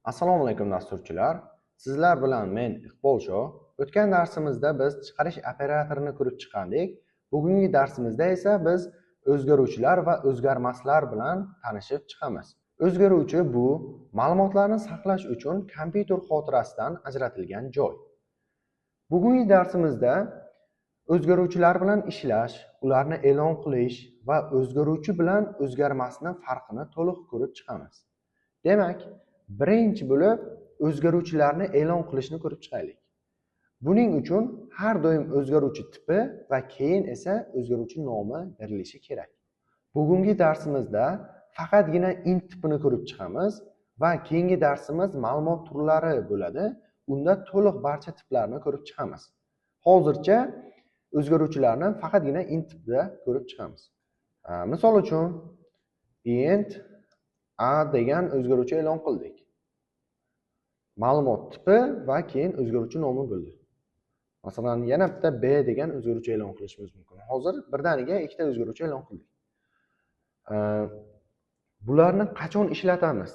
Assalomu alaykum dasturchilar. Sizlar bilan men Iqbol Sho. O'tgan darsimizda biz chiqarish operatorini ko'rib chiqdik. Bugungi darsimizda esa biz o'zgaruvchilar va o'zgarmaslar bilan tanishib chiqamiz. O'zgaruvchi bu ma'lumotlarni saqlash uchun kompyuter xotirasidan ajratilgan joy. Bugungi darsimizda o'zgaruvchilar bilan ishlash, ularni e'lon qilish va o'zgaruvchi bilan o'zgarmasning farqini to'liq ko'rib chiqamiz. Demak, birinchi bo'lib o'zgaruvchilarni e'lon qilishni ko'rib chiqaylik. Buning uchun har doim o'zgaruvchi tipi va keyin esa o'zgaruvchi nomi berilishi kerak. Bugungi darsimizda faqatgina int tipini ko'rib chiqamiz va keyingi darsimiz ma'lumot turlari bo'ladi. Unda to'liq barcha tiplarni ko'rib chiqamiz. Hozircha o'zgaruvchilarni faqatgina int tipida ko'rib chiqamiz. Misol uchun int a degan o'zgaruvchi e'lon qildik. Ma'lumot tipi va keyin o'zgaruvchi nomi bo'ldi. Masalan, yana bitta b degan o'zgaruvchi e'lon qilishimiz mumkin. Hozir birdaniga ikkita o'zgaruvchi e'lon qildik. Bularni qachon ishlatamiz?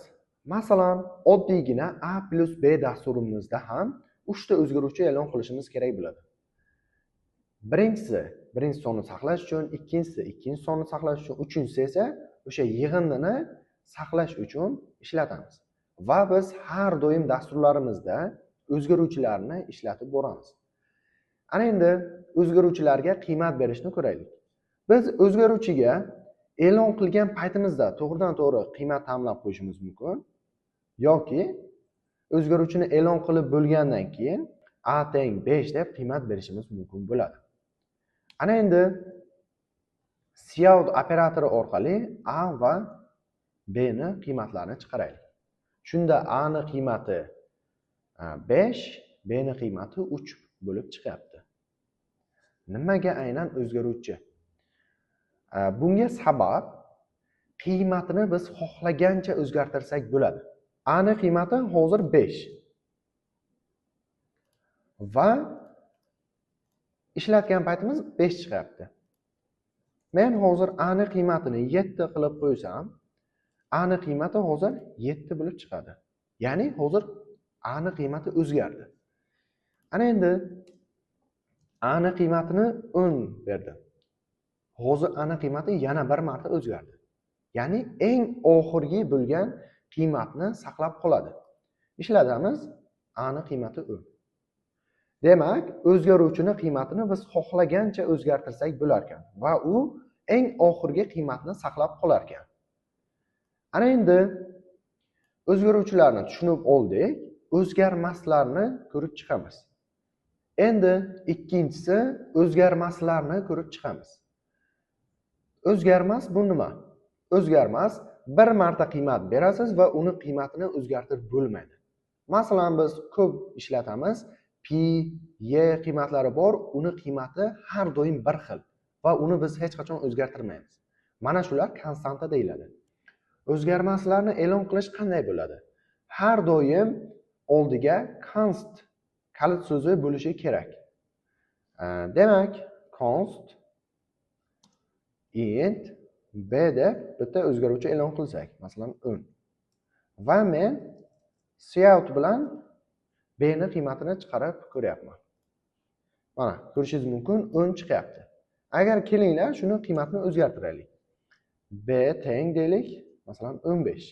Masalan, oddiygina a plus b dasturimizda ham 3 ta o'zgaruvchi e'lon qilishimiz kerak bo'ladi. Birinchi sonni saqlash uchun, ikkinchi sonni saqlash uchun, uchinchisi esa o'sha yig'indini saqlash uchun ishlatamiz. Va biz har doim dasturlarimizda o'zgaruvchilarni ishlatib boramiz. Ana endi o'zgaruvchilarga qiymat berishni ko'raylik. Biz o'zgaruvchiga e'lon qilgan paytimizda to'g'ridan-to'g'ri qiymat tanlab qo'yishimiz mumkin yoki o'zgaruvchini e'lon qilib bo'lgandan keyin a teng 5 deb qiymat berishimiz mumkin bo'ladi. Ana endi cout operatori orqali a va b ni qiymatlarini chiqaraylik. Shunda a ni qiymati 5, b ni qiymati 3 bo'lib chiqyapti. Nimaga aynan o'zgaruvchi? Bunga sabab qiymatini biz xohlagancha o'zgartirsak bo'ladi. A ni qiymati hozir 5 va ishlatgan paytimiz 5 chiqyapti. Men hozir a ni qiymatini 7 qilib qo'ysam, a ni qiymati hozir 7 bo'lib chiqadi. Ya'ni hozir a ni qiymati o'zgardi. Ana endi a ni qiymatini 10 berdim. Hozir a ni qiymati yana bir marta o'zgardi. Ya'ni eng oxirgi bo'lgan qiymatni saqlab qoladi. Ishlatamiz, a ni qiymati 10. Demak, o'zgaruvchini qiymatini biz xohlagancha o'zgartirsak bo'lar ekan va u eng oxirgi qiymatni saqlab qolar ekan. Ana endi o'zgaruvchilarni tushunib oldik, o'zgarmaslarni ko'rib chiqamiz. Endi ikkinchisi o'zgarmaslarni ko'rib chiqamiz. O'zgarmas bu nima? O'zgarmas bir marta qiymat berasiz va uni qiymatini o'zgartirib bo'lmaydi. Masalan, biz ko'p ishlatamiz, pi, y qiymatlari bor, uni qiymati har doim bir xil va uni biz hech qachon o'zgartirmaymiz. Mana shular konstanta deyiladi. O'zgarmaslarni e'lon qilish qanday bo'ladi? Har doim oldiga const kalit so'zi bo'lishi kerak. Demak, const int b deb bitta o'zgaruvchi e'lon qilsak, masalan 10. Va men cout bilan b ni qiymatini chiqarib ko'ryapman. Mana, ko'rishingiz mumkin 10 chiqyapti. Agar kelinglar, shuni qiymatini o'zgartiraylik. b teng deylik, masalan 15.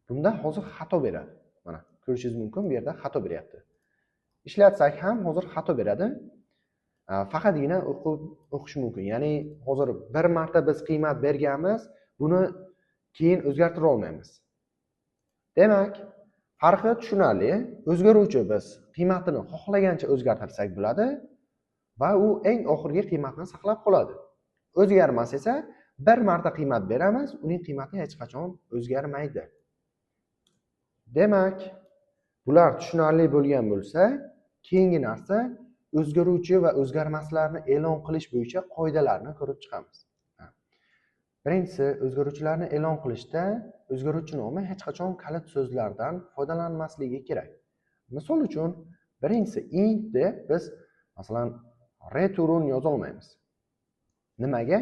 Bunda hozir xato beradi. Mana, ko'rishingiz mumkin, bu yerda xato beryapti. Ishlatsak ham hozir xato beradi. Faqatgina o'qish mumkin. Ya'ni hozir bir marta biz qiymat berganmiz, buni keyin o'zgartira olmaymiz. Demak, farqi tushunarli. O'zgaruvchi biz qiymatini xohlagancha o'zgartirsak bo'ladi va u eng oxirgi qiymatni saqlab qoladi. O'zgarmas esa bir marta qiymat beramiz, uning qiymati hech qachon o'zgarmaydi. Demak, bular tushunarli bo'lgan bo'lsa, keyingi narsa o'zgaruvchi va o'zgarmaslarni e'lon qilish bo'yicha qoidalarni ko'rib chiqamiz. Birinchisi, o'zgaruvchilarni e'lon qilishda o'zgaruvchi nomi hech qachon kalit so'zlardan foydalanmasligi kerak. Misol uchun, birinchisi int deb biz masalan return yoza olmaymiz. Nimaga?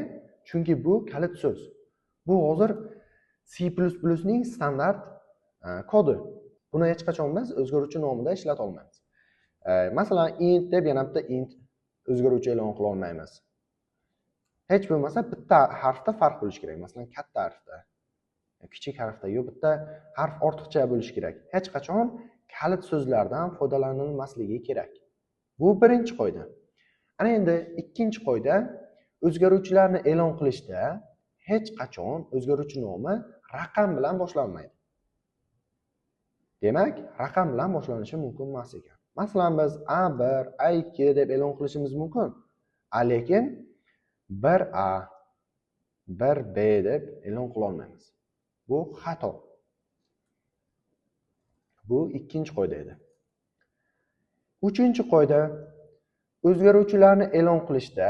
Chunki bu kalit so'z. Bu hozir C++ ning standart kodi. Buni hech qachon biz o'zgaruvchi nomida ishlata olmaymiz. Masalan, int deb yana bitta int o'zgaruvchi e'lon qila olmaymiz. Hech bo'lmasa bitta harfda farq bo'lishi kerak. Masalan, katta harfda, kichik harfda yo bitta harf ortiqcha bo'lishi kerak. Hech qachon kalit so'zlardan foydalanilmasligi kerak. Bu birinchi qoida. Ana endi ikkinchi qoida, o'zgaruvchilarni e'lon qilishda hech qachon o'zgaruvchi nomi raqam bilan boshlanmaydi. Demak, raqam bilan boshlanishi mumkin emas ekan. Masalan, biz A1, A2 deb e'lon qilishimiz mumkin. Lekin 1A, 1B deb e'lon qila olmaymiz. Bu xato. Bu ikkinchi qoida edi. Uchinchi qoida, o'zgaruvchilarni e'lon qilishda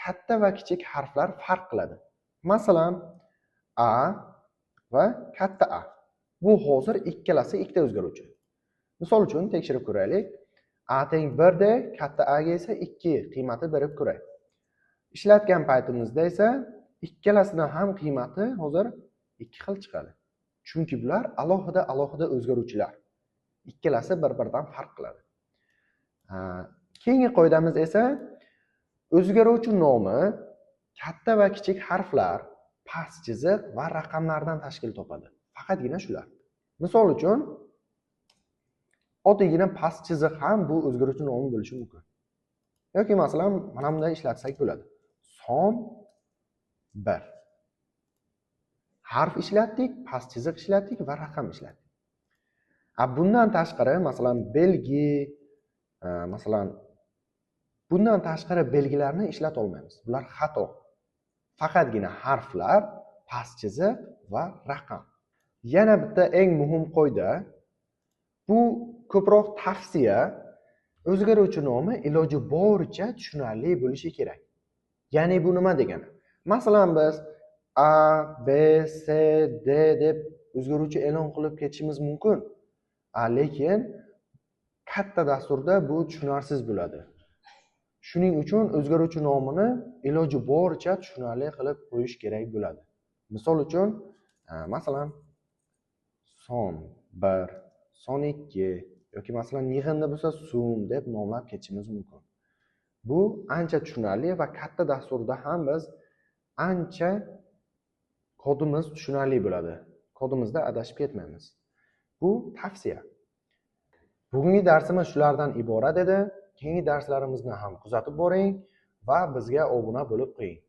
katta va kichik harflar farq qiladi. Masalan, A va katta A. Bu hozir ikkalasi ikkita o'zgaruvchi. Misol uchun tekshirib ko'raylik. A teng 1 da, katta A ga esa 2 qiymati berib ko'ray. Ishlatgan paytimizda esa ikkalasining ham qiymati hozir 2 xil chiqadi. Chunki bular alohida o'zgaruvchilar. Ikkalasi bir-biridan farq qiladi. Keyingi qoidamiz esa o'zgaruvchi nomi katta va kichik harflar, past chiziq va raqamlardan tashkil topadi. Faqatgina shular. Misol uchun, oddiygina past chiziq ham bu o'zgaruvchi nomi bo'lishi mumkin. Yoki masalan, mana bunday ishlatsak bo'ladi. Son 1. Harf ishlatdik, past chiziq ishlatdik va raqam ishlatdik. Bundan tashqari, masalan, belgi, masalan, bundan tashqari belgilarni ishlata olmaymiz. Bular xato. Faqatgina harflar, past chiziq va raqam. Yana bitta eng muhim qoida, bu ko'proq tavsiya, o'zgaruvchi nomi iloji boricha tushunarli bo'lishi kerak. Ya'ni bu nima degani? Masalan, biz A, B, C, D deb o'zgaruvchi e'lon qilib ketishimiz mumkin. Lekin katta dasturda bu tushunarsiz bo'ladi. Shuning uchun o'zgaruvchi nomini iloji boricha tushunarli qilib qo'yish kerak bo'ladi. Misol uchun, masalan, son 1, son 2 yoki masalan yig'inda bo'lsa sum deb nomlab ketishimiz mumkin. Bu ancha tushunarli va katta dasturda ham biz ancha kodimiz tushunarli bo'ladi. Kodimizda adashib ketmaymiz. Bu tavsiya. Bugungi darsimiz shulardan iborat edi. Keyingi darslarimizni ham kuzatib boring va bizga obuna bo'lib qo'ying.